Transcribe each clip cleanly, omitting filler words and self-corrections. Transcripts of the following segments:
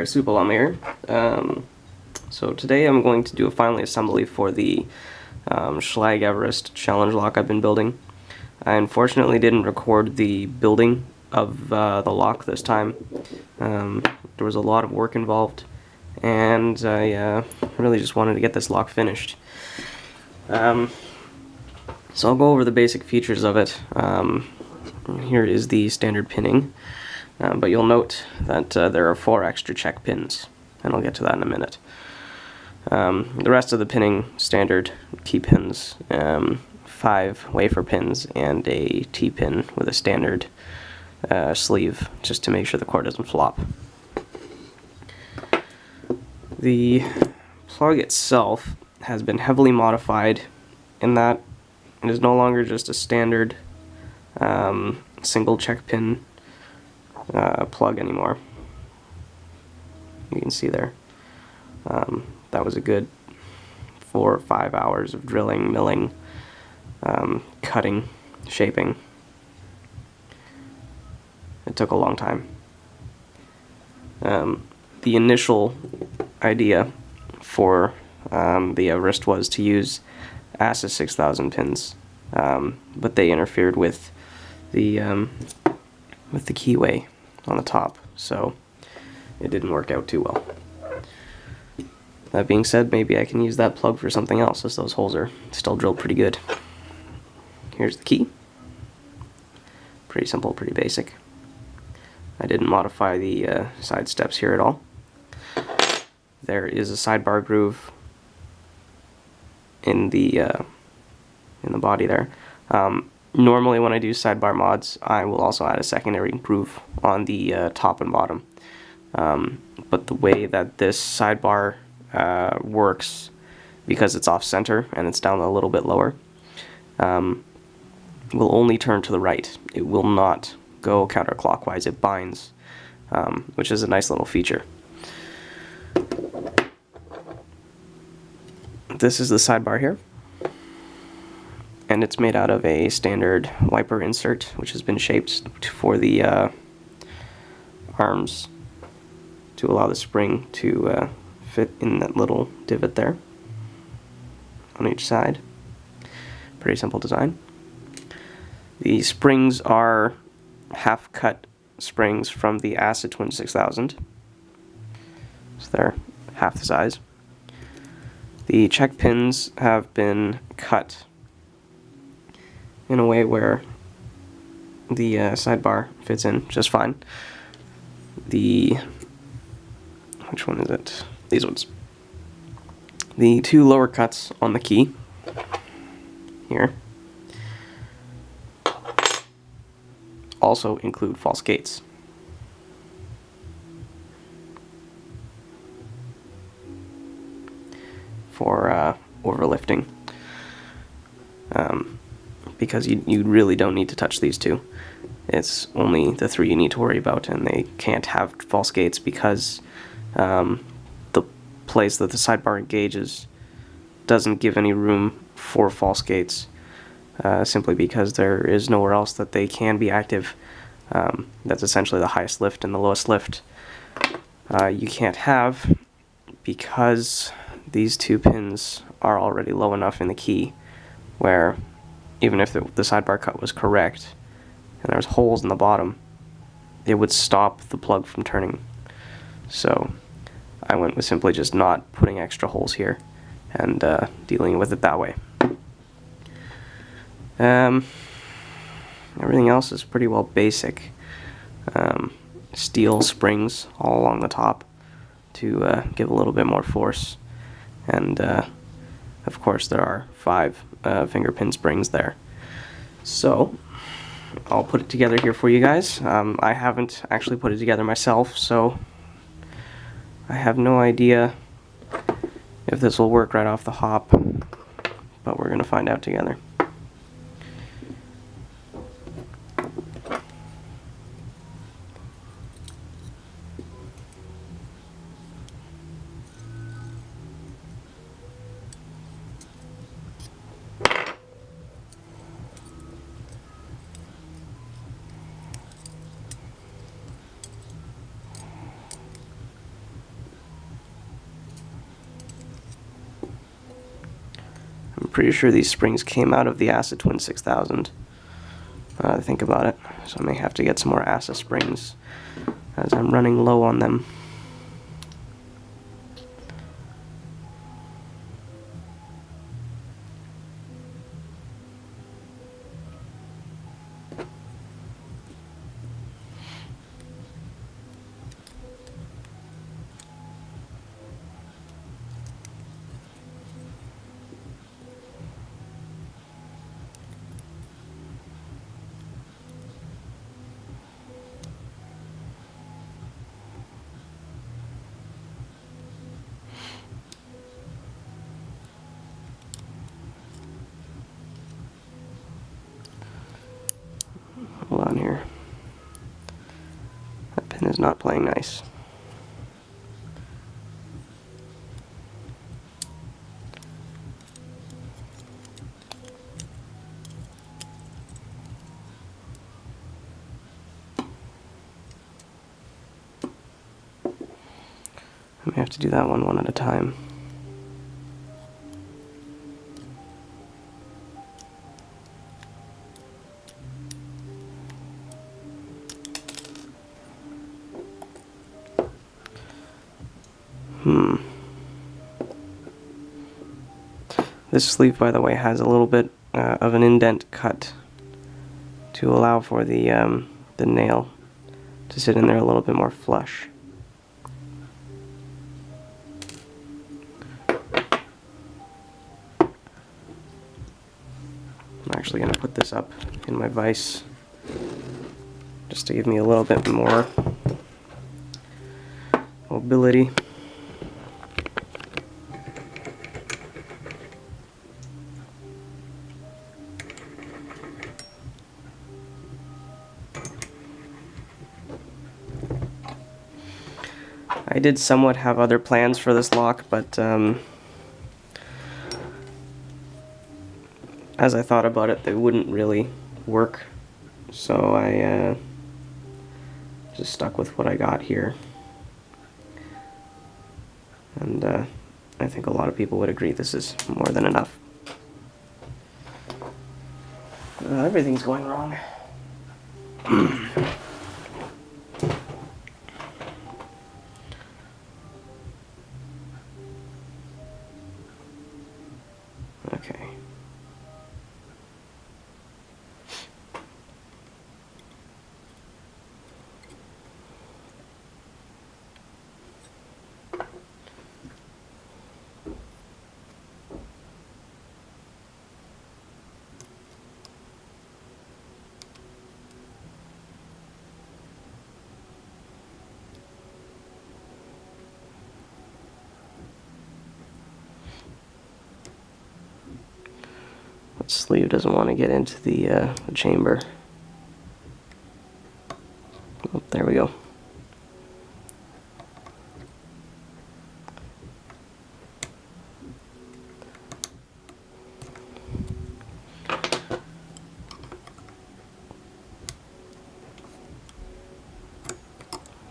there, Supalama here. So today I'm going to do a final assembly for the Schlage Everest challenge lock I've been building. I unfortunately didn't record the building of the lock this time. There was a lot of work involved, and I really just wanted to get this lock finished. So I'll go over the basic features of it. Here is the standard pinning, but you'll note that there are 4 extra check pins, and I'll get to that in a minute. The rest of the pinning, standard key pins, 5 wafer pins, and a T-pin with a standard sleeve, just to make sure the core doesn't flop. The plug itself has been heavily modified in that it is no longer just a standard single check pin plug anymore. You can see there. That was a good 4 or 5 hours of drilling, milling, cutting, shaping. It took a long time. The initial idea for the Everest was to use ASA 6000 pins, but they interfered with the keyway on the top, so it didn't work out too well. That being said, maybe I can use that plug for something else, as those holes are still drilled pretty good. Here's the key. Pretty simple, pretty basic. I didn't modify the side steps here at all. There is a sidebar groove in the body there. Normally when I do sidebar mods, I will also add a secondary groove on the top and bottom. But the way that this sidebar works, because it's off center and it's down a little bit lower, will only turn to the right. It will not go counterclockwise. It binds, which is a nice little feature. This is the sidebar here, and it's made out of a standard wiper insert, which has been shaped for the arms to allow the spring to fit in that little divot there on each side. Pretty simple design. The springs are half-cut springs from the ASA Twin 6000, so they're half the size. The check pins have been cut in a way where the sidebar fits in just fine. Which one is it? These ones. The 2 lower cuts on the key here also include false gates. For overlifting, because you really don't need to touch these 2. It's only the 3 you need to worry about, and they can't have false gates because the place that the sidebar engages doesn't give any room for false gates, simply because there is nowhere else that they can be active. That's essentially the highest lift and the lowest lift you can't have, because these 2 pins are already low enough in the key where even if the sidebar cut was correct and there's holes in the bottom, it would stop the plug from turning. So I went with simply just not putting extra holes here and dealing with it that way. Everything else is pretty well basic. Steel springs all along the top to give a little bit more force. And of course there are 5 finger pin springs there. So I'll put it together here for you guys. I haven't actually put it together myself, so I have no idea if this will work right off the hop, but we're going to find out together. pretty sure these springs came out of the Asa Twin 6000. Think about it. So I may have to get some more Asa springs as I'm running low on them. Hold on here. That pin is not playing nice. I may have to do that one at a time. This sleeve, by the way, has a little bit of an indent cut to allow for the nail to sit in there a little bit more flush. I'm actually going to put this up in my vise just to give me a little bit more mobility. I did somewhat have other plans for this lock, but as I thought about it, they wouldn't really work, so I just stuck with what I got here. And I think a lot of people would agree this is more than enough. Everything's going wrong. Okay. That sleeve doesn't want to get into the chamber. Oh, there we go.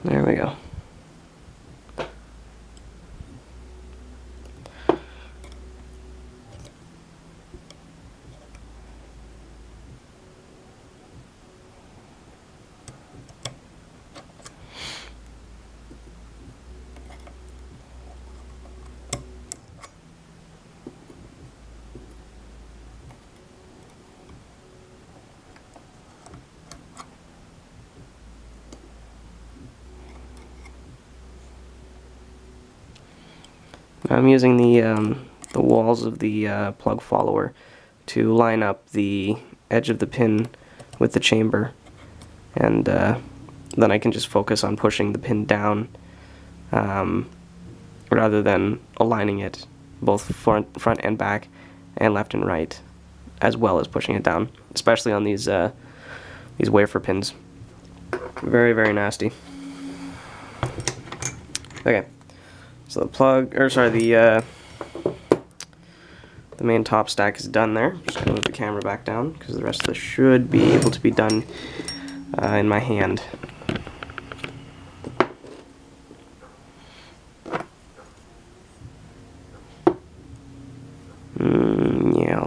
There we go. I'm using the walls of the plug follower to line up the edge of the pin with the chamber, and then I can just focus on pushing the pin down rather than aligning it both front and back and left and right, as well as pushing it down, especially on these wafer pins. Very, very nasty. Okay. So the main top stack is done there. Just gonna move the camera back down because the rest of this should be able to be done in my hand. Yeah,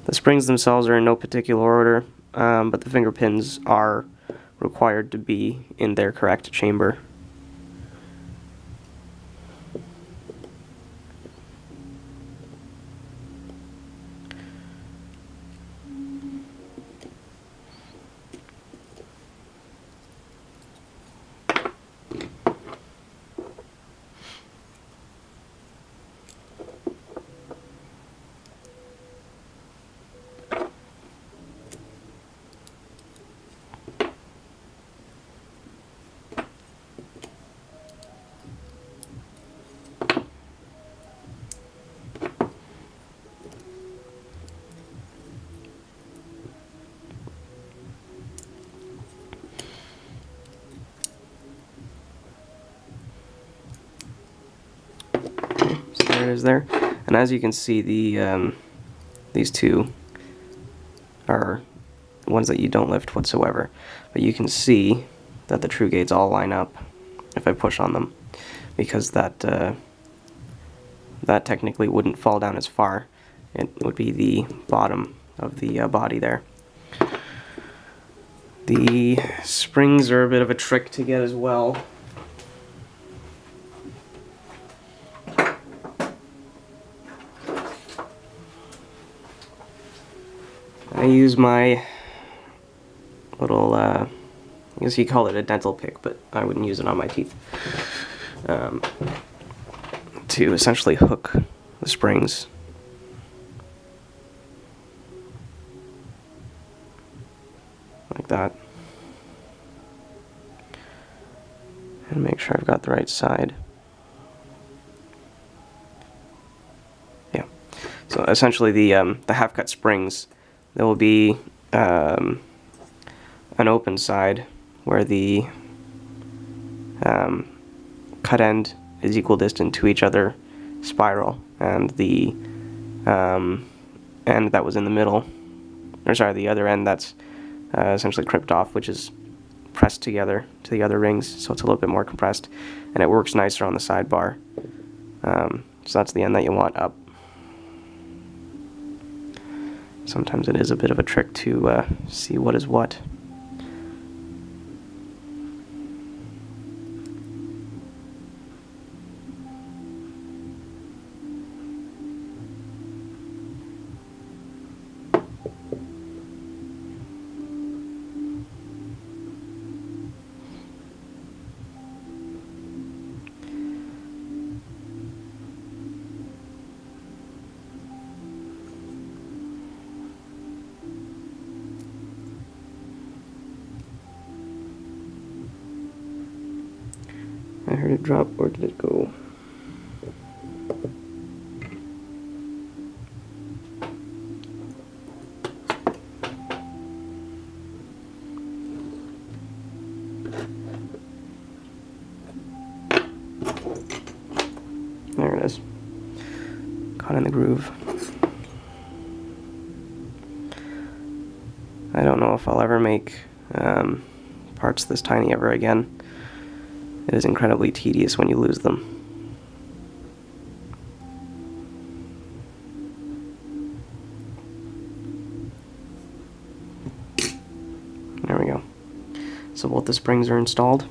The springs themselves are in no particular order, but the finger pins are required to be in their correct chamber. There it is there, and as you can see, these two are ones that you don't lift whatsoever, but you can see that the true gates all line up if I push on them, because that technically wouldn't fall down as far. It would be the bottom of the body there. The springs are a bit of a trick to get as well. I use my little, I guess you call it a dental pick, but I wouldn't use it on my teeth, to essentially hook the springs. Like that. And make sure I've got the right side. Yeah. So essentially the half-cut springs, there will be an open side where the cut end is equal distant to each other spiral, and the end that was in the middle, or sorry, the other end that's essentially crimped off, which is pressed together to the other rings, so it's a little bit more compressed, and it works nicer on the sidebar. So that's the end that you want up. Sometimes it is a bit of a trick to see what is what. I heard it drop, where did it go? There it is. Caught in the groove. I don't know if I'll ever make parts this tiny ever again. It is incredibly tedious when you lose them. There we go. So both the springs are installed.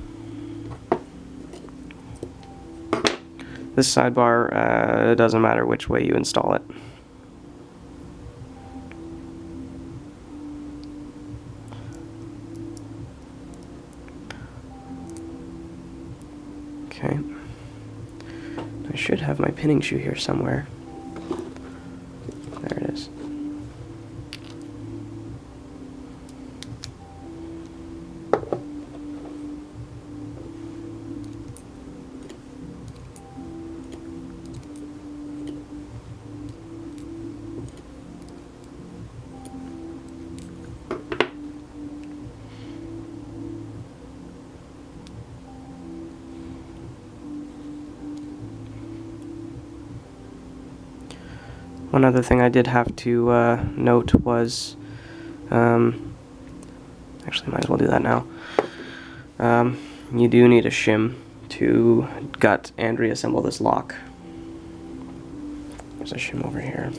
This sidebar, it doesn't matter which way you install it. Okay. I should have my pinning shoe here somewhere. There it is. One other thing I did have to note was, actually might as well do that now. You do need a shim to gut and reassemble this lock. There's a shim over here.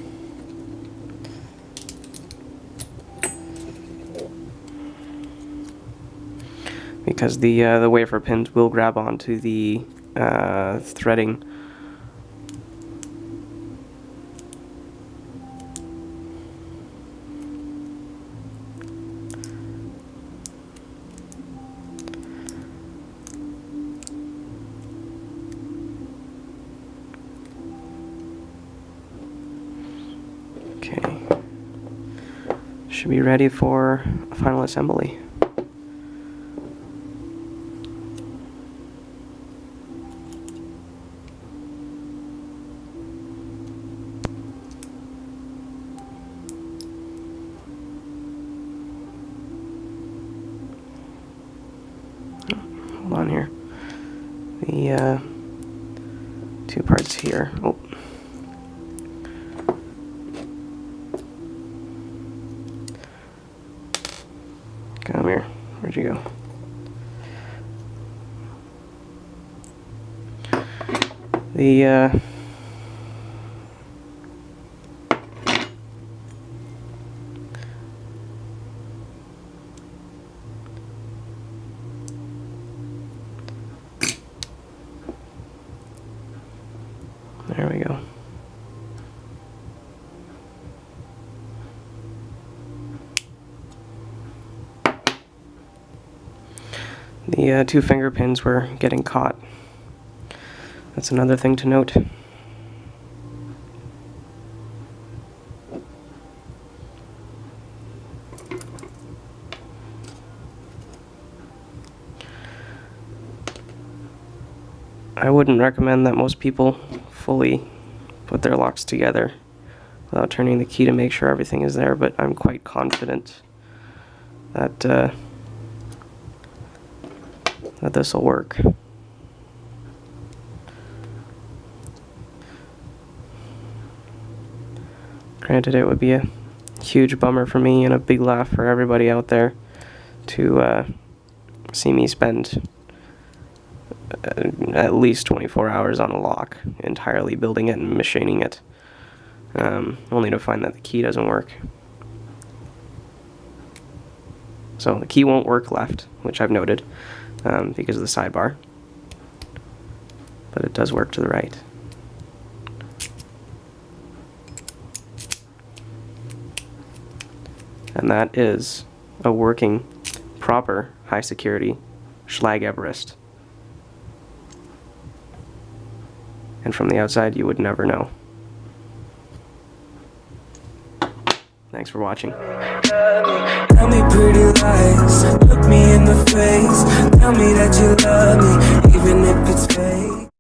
because the wafer pins will grab onto the threading. Okay, should be ready for a final assembly. Hold on here. The two parts here. Oh. Come here. Where'd you go? The there we go. The two finger pins were getting caught. That's another thing to note. I wouldn't recommend that most people fully put their locks together without turning the key to make sure everything is there, but I'm quite confident that that this will work. Granted, it would be a huge bummer for me and a big laugh for everybody out there to see me spend at least 24 hours on a lock, entirely building it and machining it, only to find that the key doesn't work. So the key won't work left, which I've noted, because of the sidebar, but it does work to the right. And that is a working, proper, high security Schlage Everest. And from the outside, you would never know. Thanks for watching. Tell me pretty lies, look me in the face, tell me that you love me, even if it's fake.